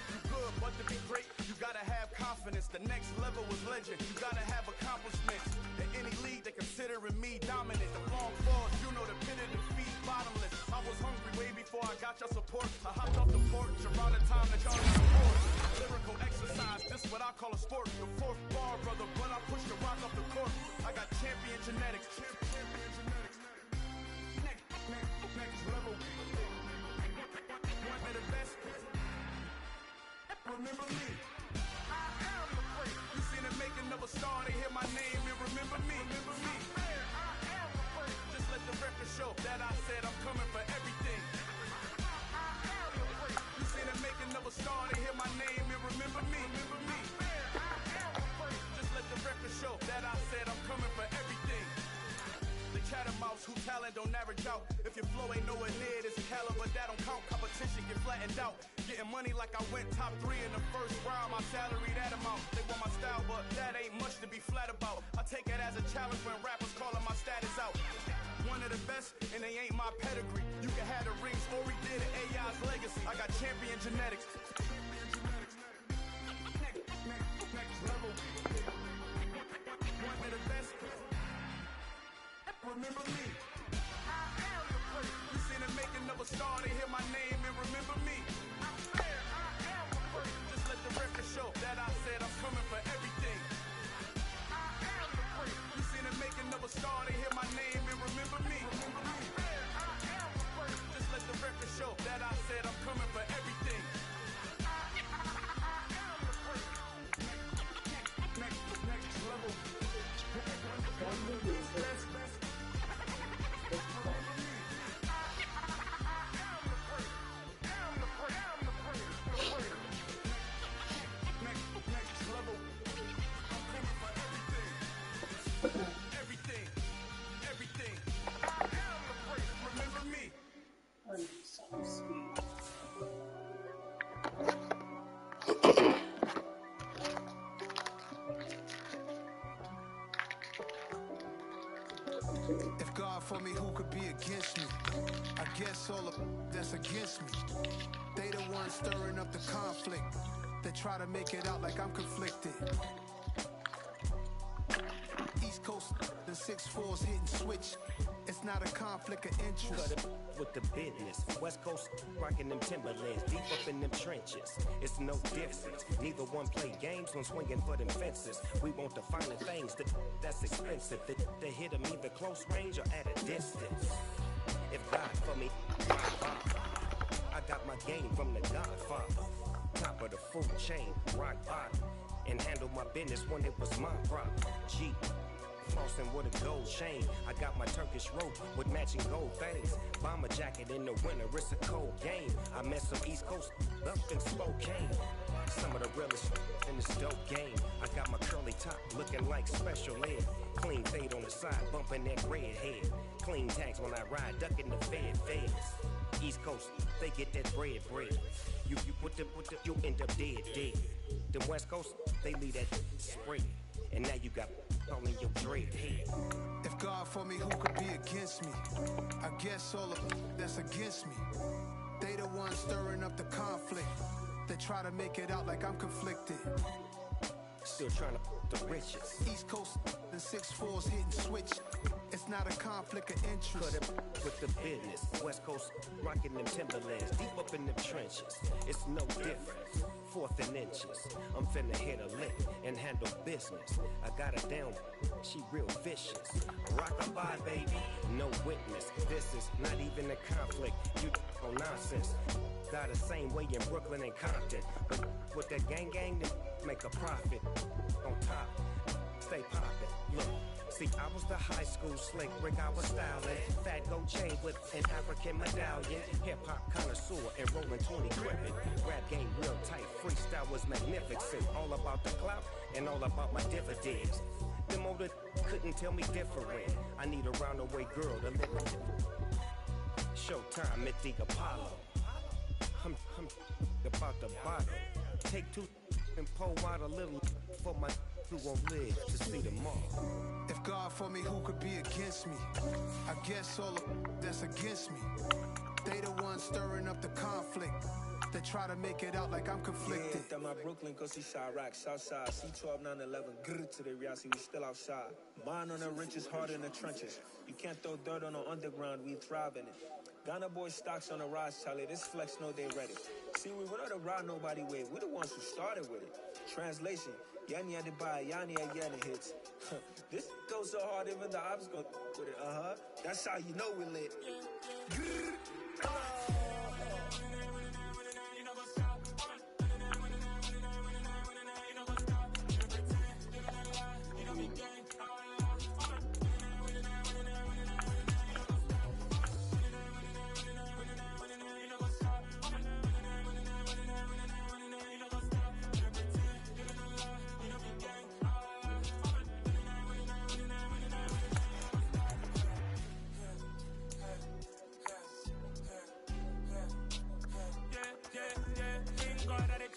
You good, but to be great, you gotta have confidence. The next level was legend. You gotta have accomplishments. In any league, they considering me dominant. The long falls, you know the pit of defeat, bottomless. I was hungry way before I got your support. I hopped off the porch around the time that y'all support. Lyrical exercise, this what I call a sport. The 4th bar, brother, but I push the rock off the court. I got champion genetics. Next level. One of the best. Remember me. I am the great. You seen the making of a star, they hear my name and remember me. Remember me. I am the great. Just let the record show that I said I'm coming for everything. I am the great. You seen the making of a star, they hear my name and remember me. Remember me. I am the great. Just let the record show that I said I'm coming for everything. The chattermouths who talent don't average out. If your flow ain't nowhere near this caliber, that don't count. Competition get flattened out. Getting money like I went top 3 in the first round. My salary that amount. They want my style, but that ain't much to be flat about. I take it as a challenge when rappers calling my status out. One of the best, and they ain't my pedigree. You can have the rings, or we did it, AI's legacy. I got champion genetics. Next level. One of the best. Remember me. I am the great. You seen the making of a star, they hear my name and remember me. I am the great. Just let the record show that I said I'm coming for everything. I am the great. You seen the making of a star, they hear my name and remember me. I am the great. Just let the record show that I said I'm coming for everything. I am the great. Next level. If God for me, who could be against me? I guess all of that's against me. They the ones stirring up the conflict. They try to make it out like I'm conflicted. East Coast, the 6'4's hitting switch. It's not a conflict of interest. Cut it with the business. West Coast rocking them Timberlands, deep up in them trenches. It's no difference. Neither one play games when swinging for them fences. We want the finer things that's expensive. The hit them either close range or at a distance. If God for me, I got my game from the Godfather. Top of the food chain, rock bottom. And handle my business when it was my problem. G. Flossing with a gold chain. I got my Turkish rope with matching gold things. Bomber jacket in the winter, it's a cold game. I met some East Coast up in Spokane. Some of the realest in this dope game. I got my curly top looking like special ed. Clean fade on the side, bumping that red head. Clean tags when I ride, ducking the feds. East Coast, they get that bread. You you end up dead. The West Coast, they leave that spread. And now you got all in your dread head. If God for me, who could be against me? I guess all of that's against me. They the ones stirring up the conflict. They try to make it out like I'm conflicted. Still trying to the riches. East Coast and 6'4s hitting switch. It's not a conflict of interest. Cut it with the business. West Coast rocking them Timberlands, deep up in them trenches. It's no difference. Fourth and inches. I'm finna hit a lick and handle business. I got her down, she real vicious. Rock-a-bye, baby, no witness. This is not even a conflict. You on nonsense. Got the same way in Brooklyn and Compton. But with that gang, they make a profit. On top, stay poppin'. Look. See, I was the high school slick Rick, I was styling. Fat gold chain with an African medallion. Hip-hop connoisseur and rolling 20 crippin'. Rap game real tight, freestyle was magnificent. All about the clout and all about my dividends. Them older couldn't tell me different. I need a roundaway girl to live with. Showtime at the Apollo. I'm about the bottle. Take two and pour out a little for my who won't live to see tomorrow. If God for me, who could be against me? I guess all of that's against me. They the ones stirring up the conflict. They try to make it out like I'm conflicted. Yeah, my Brooklyn, go see Chirac, Southside, C12, 911, grrr to the reality, we still outside. Mine on the riches, hard in the trenches. You can't throw dirt on the underground, we thrive in it. Ghana boys stocks on the rise, Charlie, this flex know they ready. See, we were not to ride nobody with, we the ones who started with it. Translation, Yanni had to buy, Yanni had Yanni hits. This goes so hard, even the ops go with it, That's how you know we lit.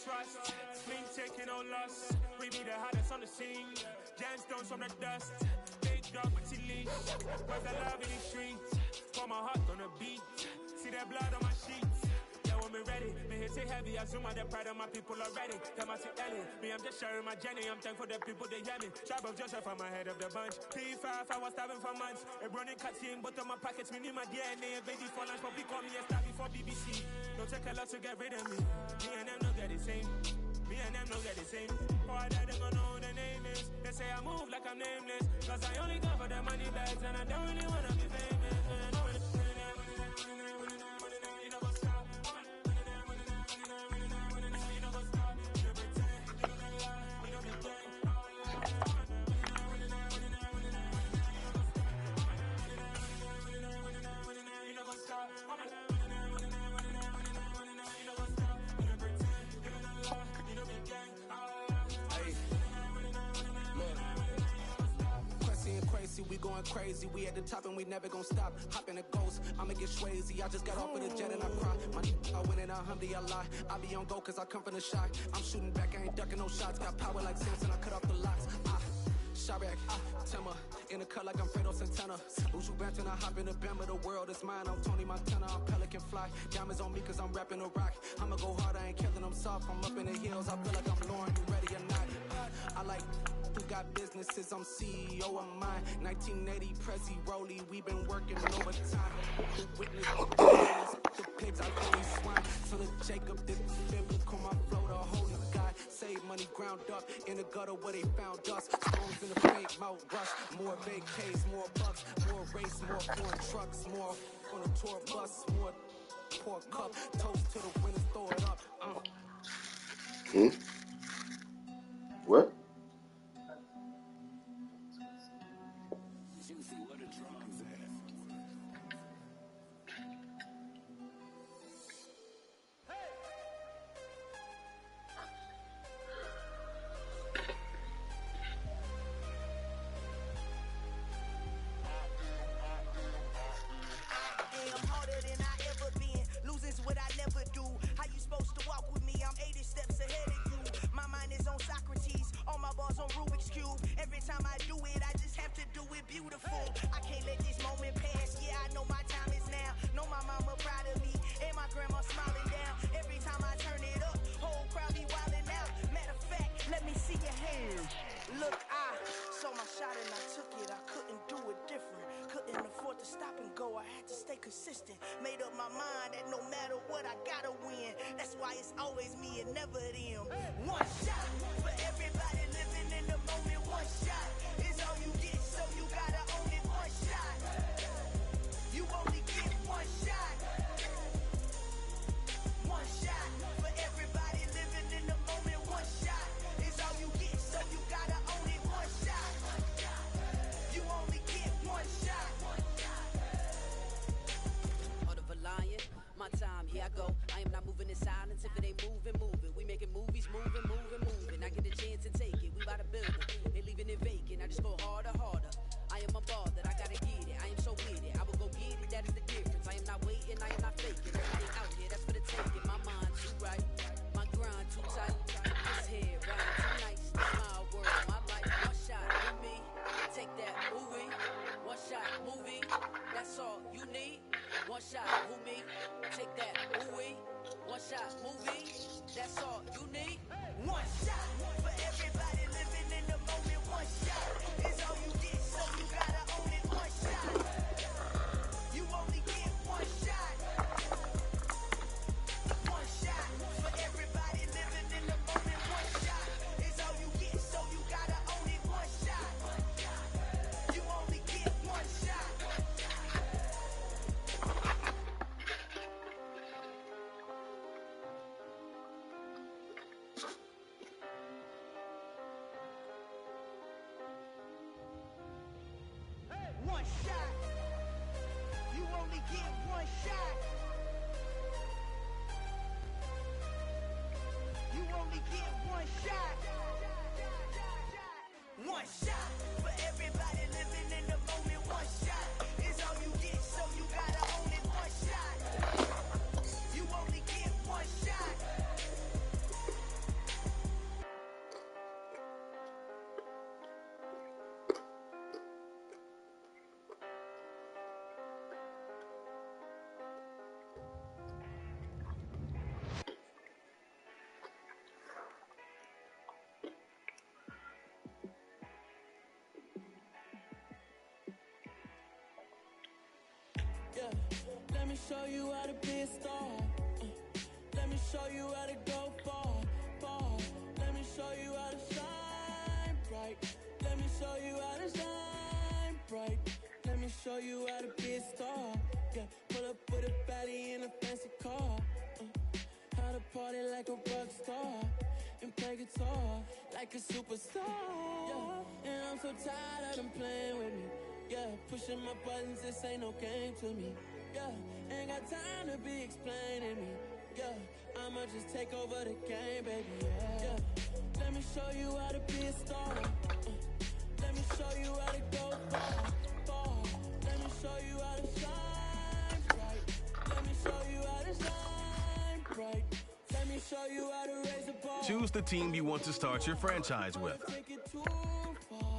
Trust, clean taking no loss. We be the hottest on the scene. Gemstones from the dust. Big dog with leash. Where's the love in the streets? Pour my heart on the beat. See that blood on my sheets. Yeah, when me ready, me hit it heavy. I zoom out the pride of my people already. Them I see Ellie. Me, I'm just sharing my journey. I'm thankful the people they hear me. Tribe of Joseph, I'm ahead of the bunch. P5, I was starving for months. A running cuts in bottom of my pockets. Me need my DNA. Baby for lunch, but we call me a star before BBC. Don't take a lot to get rid of me. Me and them don't get the same. Me and them don't get the same. Boy, that they gonna know who the name is. They say I move like I'm nameless. Cause I only go for the money bags and I don't really wanna be famous. We going crazy, we at the top and we never gonna stop. Hop in a ghost, I'ma get swayzy. I just got off of the jet and I cry. My I win and I humdy a lot. I be on go cause I come from the shot. I'm shooting back, I ain't ducking no shots. Got power like Samson, I cut off the locks. Chirac, Timber, in the cut like I'm Fredo Santana. Uju Banton, I hop in the Bama, the world is mine. I'm Tony Montana, I'm Pelican Fly. Diamonds on me cause I'm rapping a rock. I'ma go hard, I ain't killing them soft. I'm up in the hills, I feel like I'm Lauren, you ready or not? I like who got businesses, I'm CEO of mine. 1980 Prezi Rolly, we been working overtime. Who witness the pigs, I only swine. So the Jacob did biblical, my flow, the holy God. Save money ground up in the gutter where they found us. Stones in the paint, mouth rush. More vacays, more bucks, more race, more foreign trucks, more on a tour bus, more pour cup. Toast to the winners, throw it up. What? Consistent, made up my mind that no matter what I gotta win. That's why it's always me and never them. One shot for everybody living in the moment. One shot is all you get, so you gotta own it. One shot, you only get one shot. One shot for everybody living in the moment. One shot is all you get, so you gotta own it. One shot, you only get one shot. My time, here I go. I am not moving in silence. If it ain't moving, moving. We making movies, moving, moving, moving. I get a chance to take it. We bout to build it. They leaving it vacant. I just go harder, harder. I am a ball that I gotta get it. I am so with it. I will go get it. That is the difference. I am not waiting. I am not faking. Everything out here, that's for the taking. My mind too right. My grind too tight. This head right too nice. This my world, my life. One shot with me. Take that movie. One shot movie. That's all you need. One shot with me. Take that movie. One shot movie. That's all you need. One shot for everybody living in the moment. One shot is all you get, so you gotta own it. One shot, you only get one shot. One shot for everybody living in the moment. One shot is all you get, so you gotta own it. One shot, you only get one shot. One shot. You only get one shot. You only get one shot. One shot for everybody living in the moment. One shot is all you get, so you gotta own it. One shot. You only get one shot. Yeah, let me show you how to be a star. Let me show you how to go far, far. Let me show you how to shine bright. Let me show you how to shine bright. Let me show you how to be a star. Yeah, pull up with a baddie in a fancy car. How to party like a rock star and play guitar like a superstar. Yeah, and I'm so tired of them playing with me. Yeah, pushing my buttons, this ain't no game to me. Yeah, ain't got time to be explaining me. Yeah, I'ma just take over the game, baby. Yeah, let me show you how to be a star. Let me show you how to go far, far. Let me show you how to shine bright. Let me show you how to shine bright. Let me show you how to raise a bar. Choose the team you want to start your franchise with. Take it too far.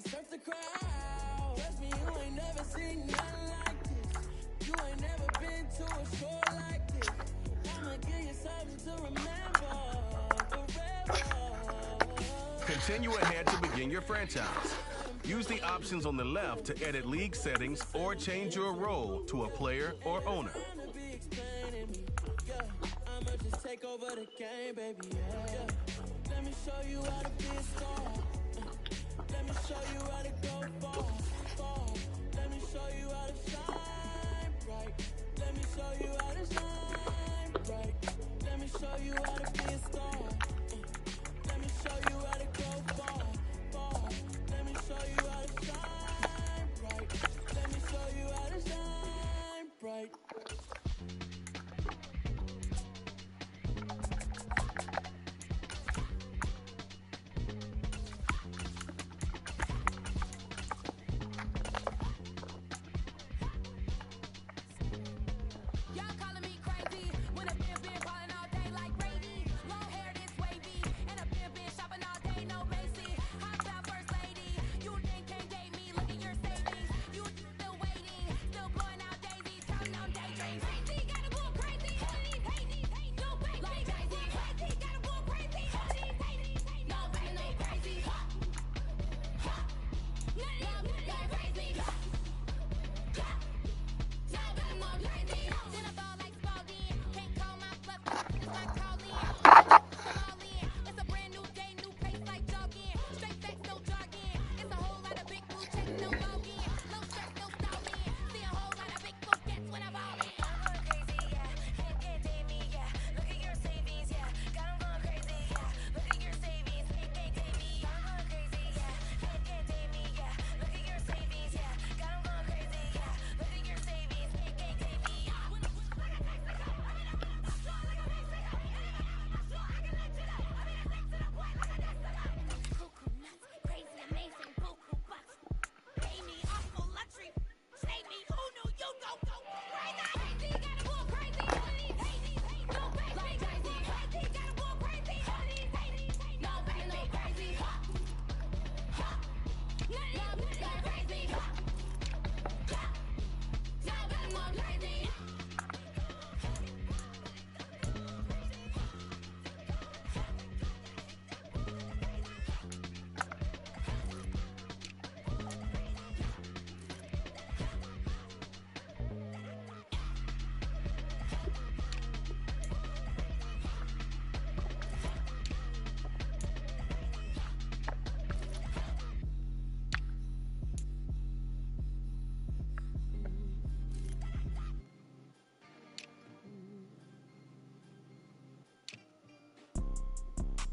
and surf the crowd. Trust me, you ain't never seen nothing like this. You ain't never been to a show like this. I'ma give you something to remember forever. Continue ahead to begin your franchise. Use the options on the left to edit league settings or change your role to a player or owner. I'ma just take over the game, baby. Yeah. Let me show you how to be a star. Let me show you how to go far. Let me show you how to shine bright. Let me show you how to shine bright. Let me show you how to be a star. Let me show you how to go far. Let me show you how to shine bright. Let me show you how to shine bright.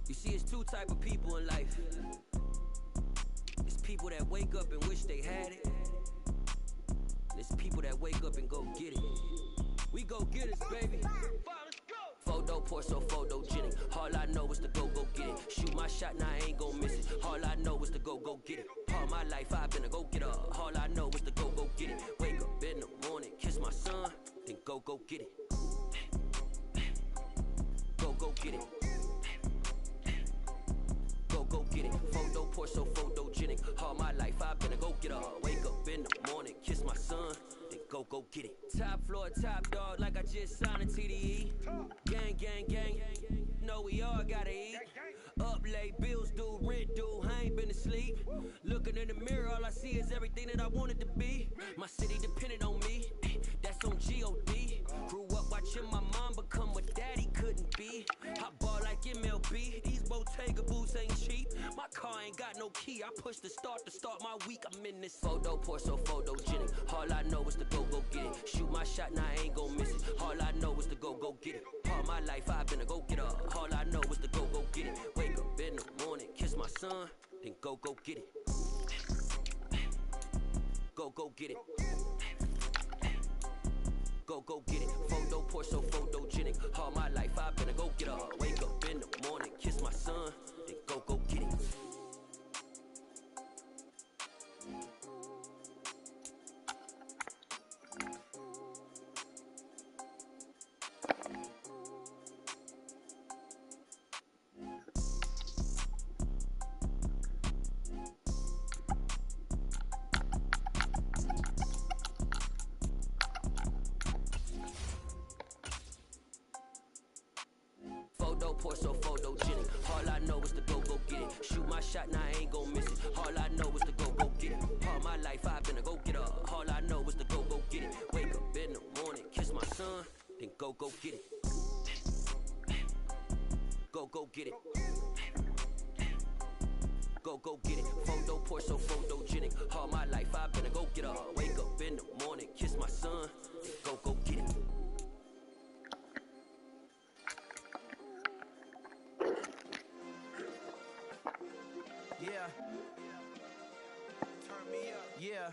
You see, it's two type of people in life. It's people that wake up and wish they had it. And it's people that wake up and go get it. We go get it, baby. Photo poor, so photogenic. All I know is to go get it. Shoot my shot, now I ain't gon' miss it. All I know is to go get it. All my life I've been a go-getter. All I know is to go get it. Wake up in the morning, kiss my son, then go get it. Go get it. Go get it. Photo poor, so photogenic. All my life I've been a go-getter. Wake up in the morning, kiss my son, then go get it. Top floor, top dog, like I just signed a TDE. Gang, gang, gang. No, we all gotta eat. Up late, bills due, rent due, I ain't been asleep. Looking in the mirror, all I see is everything that I wanted to be. My city depended on me, that's on G.O.D. Grew up watching my mom become what daddy couldn't be. I ball like MLB, these Bottega boots ain't cheap. My car ain't got no key, I push the start to start my week. I'm in this photo poor, so photogenic. All I know is to go get it. Shoot my shot, now I ain't gon' miss it. All I know is to go get it. All my life I've been a go-getter. All I know is to go get it. Wake up in the morning, kiss my son, then go get it. Go get it. Go get it. Photo poor, so photogenic. All my life I've been a go-getter. Wake up in the morning, kiss my son, then go get it. Photo poor, so photogenic. All I know is to go get it. Shoot my shot, now I ain't gon' miss it. All I know is to go get it. All my life I've been a go get up. All I know is to go get it. Wake up in the morning, kiss my son, then go get it. Go get it. Go get it. Photo poor, so photogenic. All my life I've been a go get up. Wake up in the morning, kiss my son, then go get it. Yeah. Turn me up. Yeah.